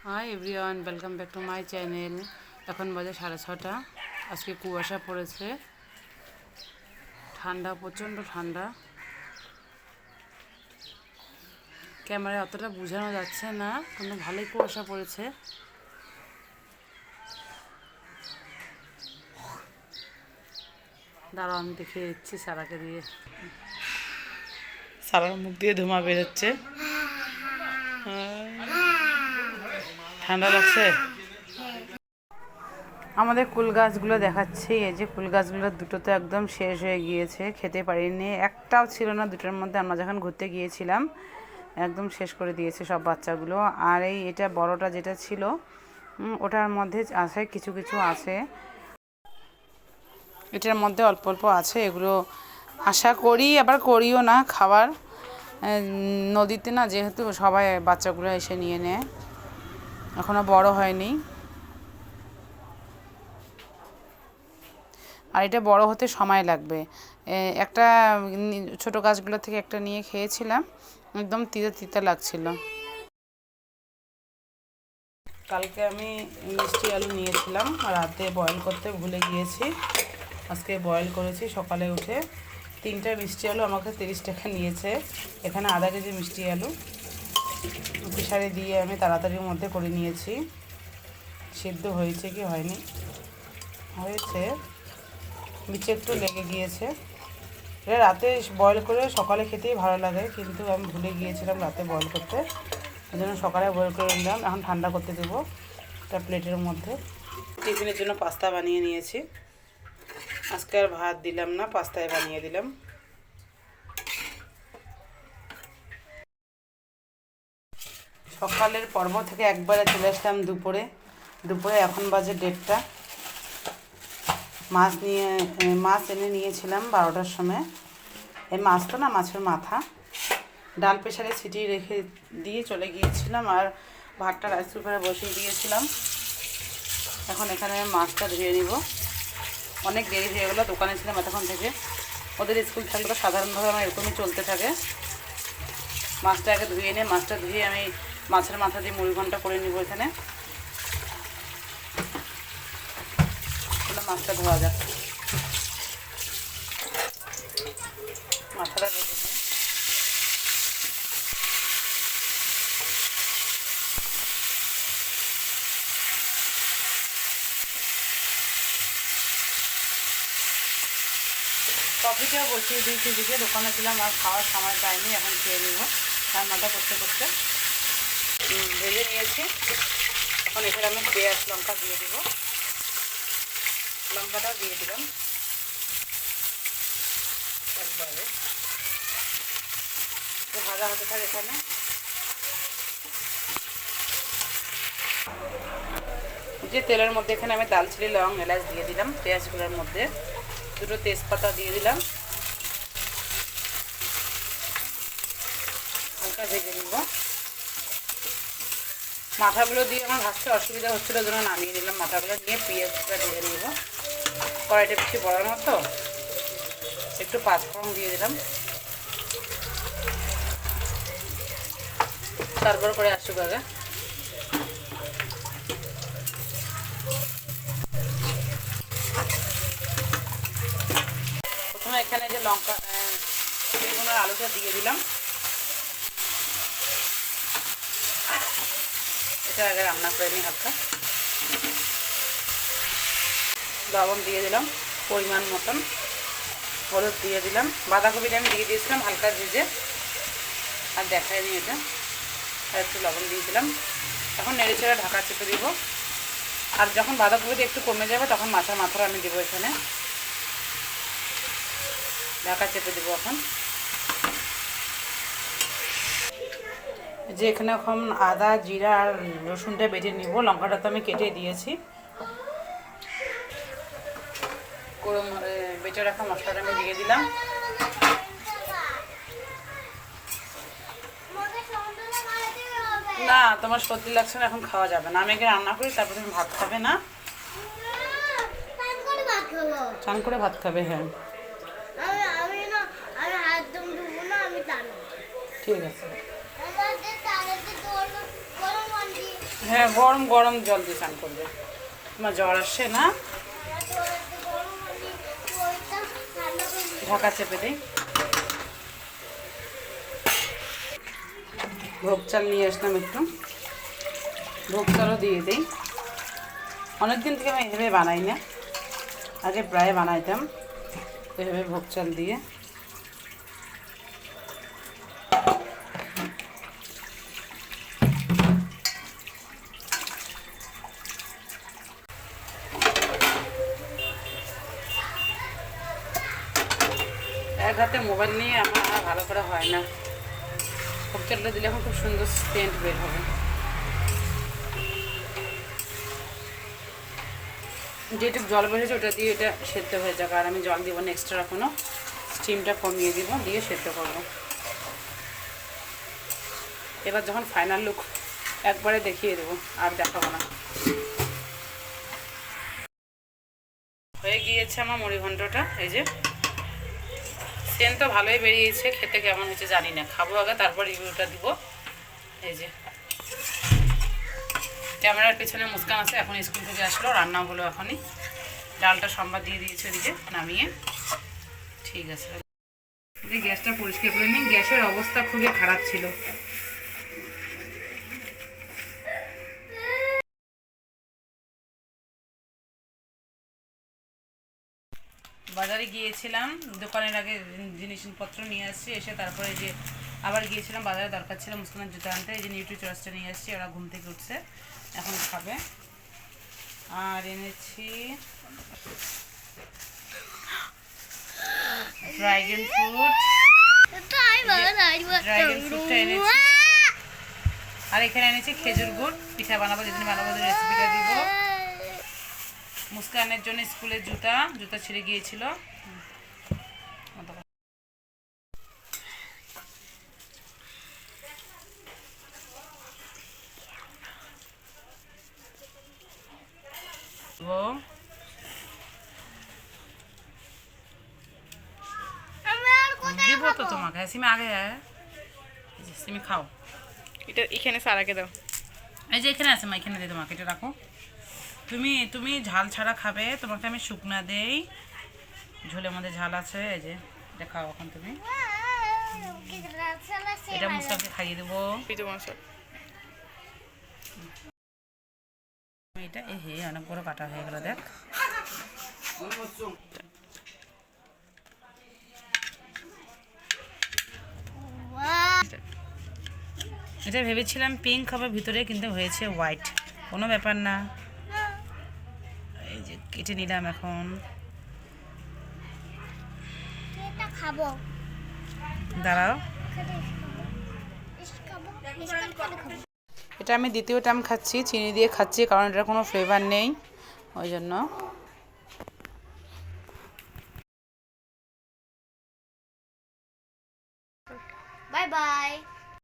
Hi everyone, welcome back to my channel. এখন বাজে 6:30। আজকে কুয়াশা পড়েছে, ঠান্ডা, প্রচণ্ড ঠান্ডা। ক্যামেরায় অতটা বোঝানো যাচ্ছে না, কিন্তু ভালোই কুয়াশা পড়েছে। দাঁড়াও, আমি দেখে দিচ্ছি সারাকে দিয়ে। সারার মুখ দিয়ে ধোঁয়া বেরোচ্ছে। ঠান্ডা লাগছে। আমাদের কুল গাছগুলো দেখাচ্ছি। এই যে কুল গাছগুলো দুটো তো একদম শেষ হয়ে গিয়েছে, খেতে পারিনি, একটাও ছিল না দুটোর মধ্যে। আমরা যখন ঘুরতে গিয়েছিলাম একদম শেষ করে দিয়েছে সব বাচ্চাগুলো। আর এটা বড়টা যেটা ছিল ওটার মধ্যে আছে, কিছু কিছু আছে, এটার মধ্যে অল্প অল্প আছে। এগুলো আশা করি, আবার করিও না খাবার। নদীতে না, যেহেতু সবাই বাচ্চাগুলো এসে নিয়ে নেয়, এখনও বড় হয়নি। আর এটা বড় হতে সময় লাগবে। একটা ছোট গাছগুলো থেকে একটা নিয়ে খেয়েছিলাম, একদম তিতা তিতা লাগছিল। কালকে আমি মিষ্টি আলু নিয়েছিলাম, রাতে বয়েল করতে ভুলে গিয়েছি, আজকে বয়েল করেছি সকালে উঠে। 3টা মিষ্টি আলু আমাকে 30 টাকা নিয়েছে। এখানে আধা কেজি মিষ্টি আলু প্রেসারে দিয়ে আমি তাড়াতাড়ির মধ্যে করে নিয়েছি। সিদ্ধ হয়েছে কি হয়নি, হয়েছে, নিচে একটু লেগে গিয়েছে। এটা রাতে বয়েল করে সকালে খেতেই ভালো লাগে, কিন্তু আমি ভুলে গিয়েছিলাম রাতে বয়েল করতে, ওই জন্য সকালে বয়েল করে নিলাম। এখন ঠান্ডা করতে দেবো একটা প্লেটের মধ্যে। টিফিনের জন্য পাস্তা বানিয়ে নিয়েছি। আজকে আর ভাত দিলাম না, পাস্তায় বানিয়ে দিলাম। সকালের পর্ব থেকে একবারে চলে আসলাম দুপুরে। এখন বাজে 1:30। মাছ এনে নিয়েছিলাম 12টার সময়। এই মাছ তো না, মাছের মাথা। ডাল প্রেসারে ছিটিয়ে রেখে দিয়ে চলে গিয়েছিলাম, আর ভাতটা রাইস কুকারে বসিয়ে দিয়েছিলাম। এখন এখানে মাছটা ধুয়ে নিব। অনেক দেরি হয়ে গেলো, দোকানে ছিলাম এতক্ষণ থেকে। ওদের স্কুল থাকলে তো সাধারণভাবে আমার এরকমই চলতে থাকে। মাছটা আগে ধুয়ে নিয়ে, মাছটা ধুয়ে আমি মাছের মাথা দিয়ে মুড়ি ঘন্টা করে নিব। এখানে মাছটা ধোয়া যাক। মাথাটা ধুয়ে নিই। কফিটাও বসিয়ে দিয়েছি দিকে, দোকানে ছিলাম আর খাওয়ার সময় পাইনি, এখন খেয়ে নিব রান্নাটা করতে করতে। ভেজে নিয়েছি। এখন এখানে আমি পেঁয়াজ লঙ্কা দিয়ে দিব। লঙ্কাটা দিয়ে দিলাম একবারে, ভাজা হতে থাকে। এখানে যে তেলের মধ্যে এখানে আমি দালচিনি, লং, এলাচ দিয়ে দিলাম। পেঁয়াজগুলোর মধ্যে 2টো তেজপাতা দিয়ে দিলাম, হালকা ভেজে নিব। মাথাগুলো দিয়ে আমার ভাজতে অসুবিধা হচ্ছিলো, জন্য নামিয়ে নিলাম। মাথাগুলো নিয়ে পেঁয়াজটা দিয়ে নিব। কড়াইটা বেশি বড় না তো, একটু পাঁচফোড়ন দিয়ে দিলাম। তারপর করে আসুক আগে। প্রথমে এখানে যে লঙ্কা, বেগুনের আলুটা দিয়ে দিলাম। এটা আগে রান্না করে নিই হালকা। লবণ দিয়ে দিলাম পরিমাণ মতন, হলুদ দিয়ে দিলাম। বাঁধাকপিটা আমি দিয়ে দিয়েছিলাম হালকা ভেজে, আর দেখায়নি এটা। আর একটু লবণ দিয়ে দিলাম। এখন নেড়ে চেড়ে ঢাকা চেপে দিব। আর যখন বাঁধাকপিটা একটু কমে যাবে তখন মাছের মাথাটা আমি দেবো এখানে। ঢাকা চেপে দেবো এখন। যে এখানে এখন আদা, জিরা আর রসুনটা বেটে নিব। লঙ্কাটা তো আমি কেটে দিয়েছি। বেটে রাখা মশলাটা আমি দিয়ে দিলাম। না, তোমার সর্দি লাগছে না, এখন খাওয়া যাবে না। আমি আগে রান্না করি, তারপর তুমি ভাত খাবে না? চান করে ভাত খাবে? হ্যাঁ, ঠিক আছে। হ্যাঁ, গরম গরম জল দিয়ে স্নান করবে। তোমার জ্বর আসছে না? ঢাকা চেপে দিই। ভোগ চাল নিয়ে আসলাম একটু, ভোগ চালও দিয়ে দিই। অনেকদিন থেকে আমি এভাবে বানাই না, আগে প্রায় বানাইতাম এভাবে ভোগ চাল দিয়ে। এক হাতে মোবাইল নিয়ে আমার ভালো করে হয় না। ভোগ চালটা দিলে এখন খুব সুন্দর সেন্ট বের হবে। যেটুকু জল বেরিয়েছে ওটা দিয়ে এটা সেদ্ধ হয়ে যাবে, আর আমি জল দিব না এক্সট্রা কোনো, স্টিমটা কমিয়ে দিব, দিয়ে সেদ্ধ করবো। এবার যখন ফাইনাল লুক একবারে দেখিয়ে দেবো, আর দেখাবো না। হয়ে গিয়েছে আমার মুড়ি ঘন্টটা। এই যে সেন্ট তো ভালোই বেরিয়েছে, খেতে কেমন হয়েছে জানি না, খাবো আগে তারপর রিভিউটা দিব। এই যে ক্যামেরার পেছনে মুস্কান আছে, এখন স্কুল থেকে আসলো, রান্না হলো এখনই। ডালটা সম্বাদ দিয়ে দিয়েছে ওদিকে নামিয়ে। ঠিক আছে, গ্যাসটা পরিষ্কার করে নিই। গ্যাসের অবস্থা খুবই খারাপ ছিল। বাজারে গিয়েছিলাম, দোকানের আগে জিনিসপত্র নিয়ে আসছি, এসে তারপরে যে আবার গিয়েছিলাম বাজারে, দরকার ছিল মুস্কানের জুতো আনতে। এই যে নিউট্রি চয়েসটা নিয়ে আসছি, ওরা ঘুম থেকে উঠছে, এখন খাবে। আর এনেছি ড্রাগন ফ্রুট, ড্রাগন ফ্রুটটা এনেছি। আর এখানে এনেছি খেজুর গুড়, পিঠা বানাবো, যেদিন বানাবো রেসিপিটা দিব। মুস্কানের জন্য স্কুলের জুতা ছিঁড়ে গিয়েছিল। দিব তো তোমাকে, সিমি আগে সিমি খাও। এটা এখানে সারাকে দাও। এই যে এখানে আছে মা, এখানে দিয়ে তোমাকে এটা রাখো। তুমি ঝাল ছাড়া খাবে, তোমাকে আমি শুকনা দেই, ঝোলের মধ্যে ঝাল আছে। এই যে এটা খাও এখন তুমি, এটা মুস্কানকে খাইয়ে দেবো। এটা হে অনেক বড় কাটা হয়ে গেল, দেখ। এটা ভেবেছিলাম পিঙ্ক হবে ভিতরে, কিন্তু হয়েছে হোয়াইট, কোনো ব্যাপার না। এই যে কেটে নিলাম এখন, খাবো, দাঁড়াও। এটা আমি দ্বিতীয় টাইম খাচ্ছি, চিনি দিয়ে খাচ্ছি, কারণ এটার কোনো ফ্লেভার নেই, ওই জন্য। Bye bye.